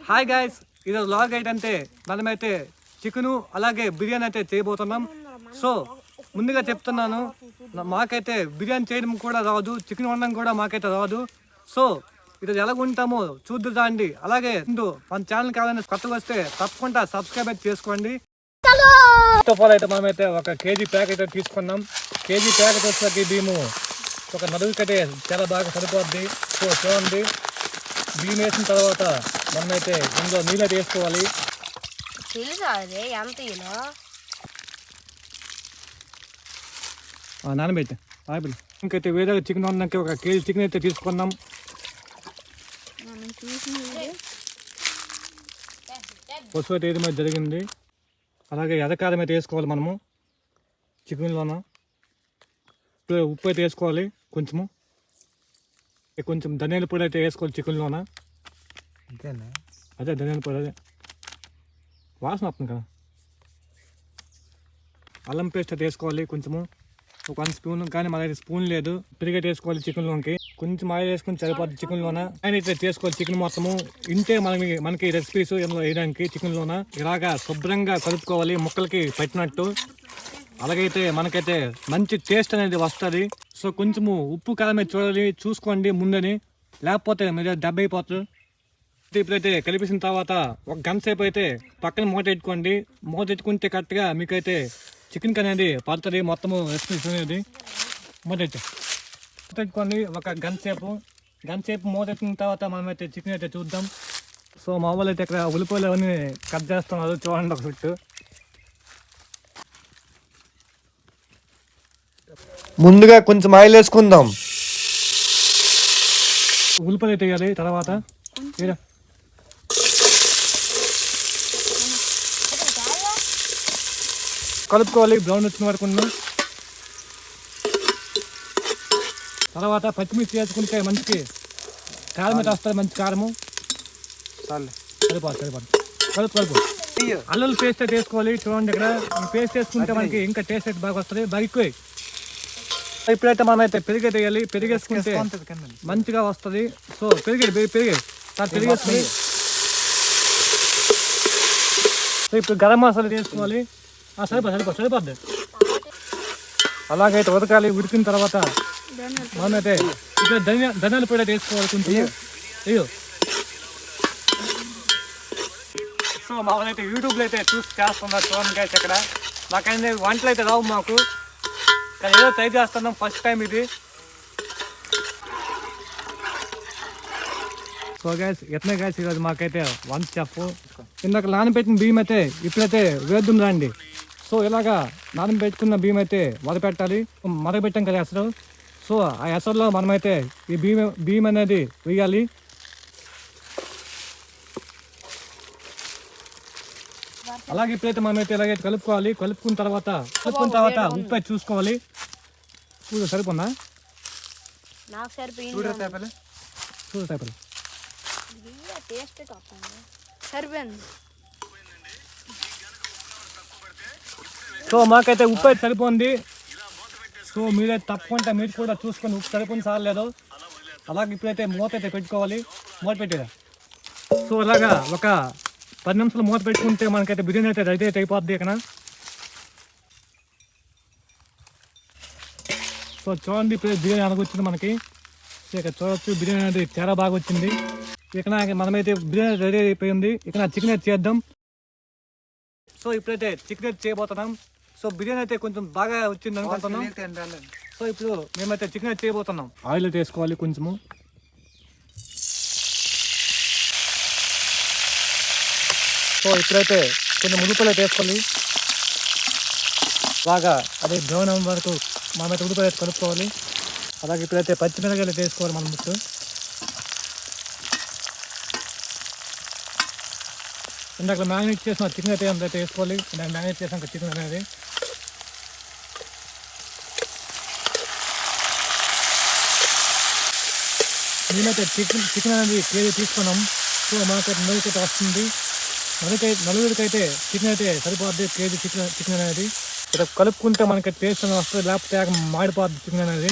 Hi guys, ఈరోజు vlog ఏంటంటే మనమైతే చికెను అలాగే బిర్యానీ అయితే చేయబోతున్నాం. సో ముందుగా చెప్తున్నాను, మాకైతే బిర్యానీ చేయడం కూడా రాదు, చికెన్ వండడం కూడా మాకైతే రాదు. సో ఈరోజు ఎలా ఉంటామో చూద్దు రండి. అలాగే మన ఛానల్ కావాలని కొత్తగా వస్తే తప్పకుండా సబ్స్క్రైబ్ అయితే చేసుకోండి. ఫస్ట్ ఆఫ్ ఆల్ అయితే మనమైతే ఒక కేజీ ప్యాక్ అయితే తీసుకున్నాం. కేజీ ప్యాకెట్ వచ్చేసరికి బియ్యము ఒక నలుగురికైతే చాలా బాగా సరిపోద్ది. సో చూడండి, బియ్యం వేసిన తర్వాత మనమైతే ఇందులో నీళ్ళు వేసుకోవాలి. నానబెట్టి ఇంకైతే వేరే చికెన్ వండడానికి ఒక కేజీ చికెన్ అయితే తీసుకున్నాం. పసుపు అయితే వేయడం అయితే జరిగింది. అలాగే ఎర్రకారం అయితే వేసుకోవాలి మనము చికెన్లోన. ఉప్పు అయితే వేసుకోవాలి కొంచెము, కొంచెం ధనియాల పొడి అయితే వేసుకోవాలి చికెన్లోన. అదే ధనియాల పొడి, అదే వాసన వస్తుంది కదా. అల్లం పేస్ట్ అయితే వేసుకోవాలి కొంచెము, ఒక 1 స్పూన్, కానీ మన అయితే స్పూన్ లేదు. పెరిగైతే వేసుకోవాలి చికెన్లోకి, కొంచెం ఆయిల్ వేసుకొని సరిపోతుంది చికెన్లోన. ఆయన అయితే చేసుకోవాలి చికెన్ మొత్తము. ఇంతే మనకి రెసిపీస్ ఇందులో వేయడానికి చికెన్లోన. ఇలాగా శుభ్రంగా కలుపుకోవాలి ముక్కలకి పట్టినట్టు. అలాగైతే మనకైతే మంచి టేస్ట్ అనేది వస్తుంది. సో కొంచెము ఉప్పు కారం చూసుకోండి ముందని, లేకపోతే మీరు దెబ్బ అయిపోతారు. ఇప్పుడైతే కలిపేసిన తర్వాత ఒక గంట సేపు అయితే పక్కన మూత పెట్టుకోండి. మూత పెట్టుకుంటే కరెక్ట్గా మీకైతే చికెన్ అనేది పడుతుంది మొత్తము రెసిపీస్ అనేది. మూత పెట్టుకోండి ఒక గంట సేపు మూత పెట్టిన తర్వాత మనమైతే చికెన్ అయితే చూద్దాం. సో మా వాళ్ళు అయితే ఇక్కడ ఉల్లిపాయలు అవన్నీ కట్ చేస్తున్నారు, చూడండి ఒక చుట్టూ. ముందుగా కొంచెం ఆయిల్ వేసుకుందాం. ఉల్లిపాయలు అయితే వేయాలి. తర్వాత కలుపుకోవాలి బ్రౌన్ వచ్చిన వరకు. తర్వాత పచ్చిమిర్చి వేసుకుంటే మంచికి కారం అయితే వస్తుంది, మంచి కారము. సరిపోదు కలుపు. అల్లం పేస్ట్ అయితే వేసుకోవాలి. చూడండి ఇక్కడ పేస్ట్ వేసుకుంటే మనకి ఇంకా టేస్ట్ అయితే బాగా వస్తుంది, బాగా ఎక్కువ. ఇప్పుడైతే మనం అయితే పెరుగు అయితే వేయాలి. పెరుగు వేసుకుంటే మంచిగా వస్తుంది. సో పెరిగేసుకుని సో ఇప్పుడు గరం మసాలా వేసుకోవాలి. సరిపోద్ది. అలాగైతే ఉడకాలి. ఉడికిన తర్వాత మనమైతే ఇక్కడ ధనియాల పొడి అయితే వేసుకోవాలి కొంచెం. అయ్యో, సో మామూలైతే యూట్యూబ్లో అయితే చూసి చేస్తున్నారు చూడండి గైస్. ఇక్కడ మాకైతే వంటలు అయితే రావు మాకు, కానీ ఏదో ట్రై చేస్తున్నాం, ఫస్ట్ టైం ఇది. సో గైస్ ఎట్లా గైస్ ఈరోజు మాకైతే వంట చెప్పు. ఇందాక నానబెట్టిన బియ్యం అయితే ఇప్పుడైతే వేద్దాం రండి. సో ఇలాగా నానబెట్టుకున్న బియ్యం అయితే వదపెట్టాలి. మరగబెట్టాం కదా ఎసరు. సో ఆ ఎసరులో మనమైతే ఈ బియ్యం అనేది వేయాలి. అలాగే ఇప్పుడైతే మనమైతే ఇలాగైతే కలుపుకోవాలి. కలుపుకున్న తర్వాత ఉప్పు అయితే చూసుకోవాలి. సరిపోందా? సో మాకైతే ఉప్పు అయితే సరిపోయింది. సో మీరైతే తప్పకుండా మీరు కూడా చూసుకొని ఉప్పు సరిపోయింది చాలేదు. అలాగే ఇప్పుడైతే మూత అయితే పెట్టుకోవాలి. మూత పెట్టేదా. సో ఇలాగా ఒక 10 నిమిషాలు మూత పెట్టుకుంటే మనకైతే బిర్యానీ అయితే రెడీ అయితే అయిపోద్ది ఇక్కడ. సో చూడండి ఇప్పుడు బిర్యానీ అనకొచ్చింది మనకి. ఇక చూడొచ్చు బిర్యానీ అనేది చాలా బాగా వచ్చింది. ఇక్కడ మనమైతే బిర్యానీ రెడీ అయిపోయింది. ఇక్కడ చికెన్ అయితే చేద్దాం. సో ఇప్పుడైతే చికెన్ అయితే చేయబోతున్నాం. సో బిర్యానీ అయితే కొంచెం బాగా వచ్చింది అనుకుంటున్నాం. సో ఇప్పుడు మేమైతే చికెన్ అయితే చేయబోతున్నాం. ఆయిల్ అయితే వేసుకోవాలి కొంచెము. సో ఇప్పుడైతే కొంచెం ఉల్లిపాయలు అయితే వేసుకోవాలి. బాగా అదే బ్రౌన్ అవ్వడం వరకు మనమైతే ఉల్లిపాయలు అయితే కలుపుకోవాలి. అలాగే ఇప్పుడైతే పచ్చిమిరపకాయలు అయితే వేసుకోవాలి మనం ముట్టు. ఇందాక మ్యారినేట్ చేసిన చికెన్ అయితే అంతైతే వేసుకోవాలి. ఇందాక మ్యారినేట్ చేసాక చికెన్ అనేది మేమైతే చికెన్ అనేది కేజీ తీసుకున్నాం. సో మనకైతే నలుగురికి వస్తుంది. నలుగురికైతే చికెన్ అయితే సరిపోద్ది కేజీ చికెన్ అనేది. ఇక్కడ కలుపుకుంటే మనకి టేస్ట్ అనేది వస్తుంది, లేకపోతే మాడిపోద్ది చికెన్ అనేది.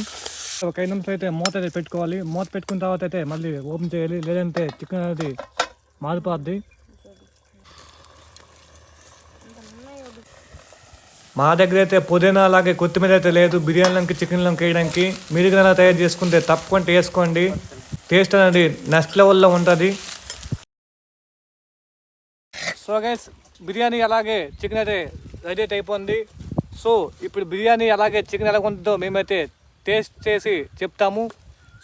ఒక 5 నిమిషాలు అయితే మూత అయితే పెట్టుకోవాలి. మూత పెట్టుకున్న తర్వాత అయితే మళ్ళీ ఓపెన్ చేయాలి, లేదంటే చికెన్ అనేది మారిపోద్ది. మా దగ్గర అయితే పుదీనా అలాగే కొత్తిమీర అయితే లేదు బిర్యానీలోకి చికెన్లోకి వేయడానికి. మీరు కన్నా తయారు చేసుకుంటే తప్పకుండా వేసుకోండి. టేస్ట్ అనేది నెక్స్ట్ లెవెల్లో ఉంటుంది. సో గైస్, బిర్యానీ అలాగే చికెన్ అయితే రెడీ అయిపోయింది. సో ఇప్పుడు బిర్యానీ అలాగే చికెన్ ఎలా ఉంటుందో మేమైతే టేస్ట్ చేసి చెప్తాము.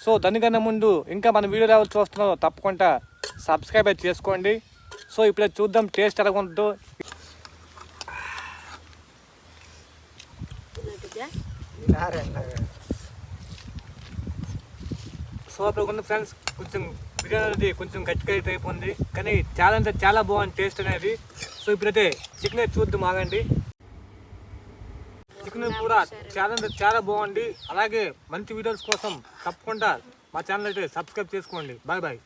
సో దానికన్నా ముందు ఇంకా మన వీడియో ఎవరు చూస్తున్నారో తప్పకుండా సబ్స్క్రైబ్ అయితే చేసుకోండి. సో ఇప్పుడే చూద్దాం టేస్ట్ ఎలా ఉంటుందో. సూపర్ ఉంది ఫ్రెండ్స్. కొంచెం బిర్యానీ అనేది కొంచెం గట్టిగా అయితే అయిపోయింది, కానీ చాలా అంటే చాలా బాగుంది టేస్ట్ అనేది. సో ఇప్పుడైతే చికెన్ అయితే చూద్దాం, ఆగండి. చికెన్ కూడా చాలా అంటే చాలా బాగుంది. అలాగే మంచి వీడియోస్ కోసం తప్పకుండా మా ఛానల్ అయితే సబ్స్క్రైబ్ చేసుకోండి. Bye bye.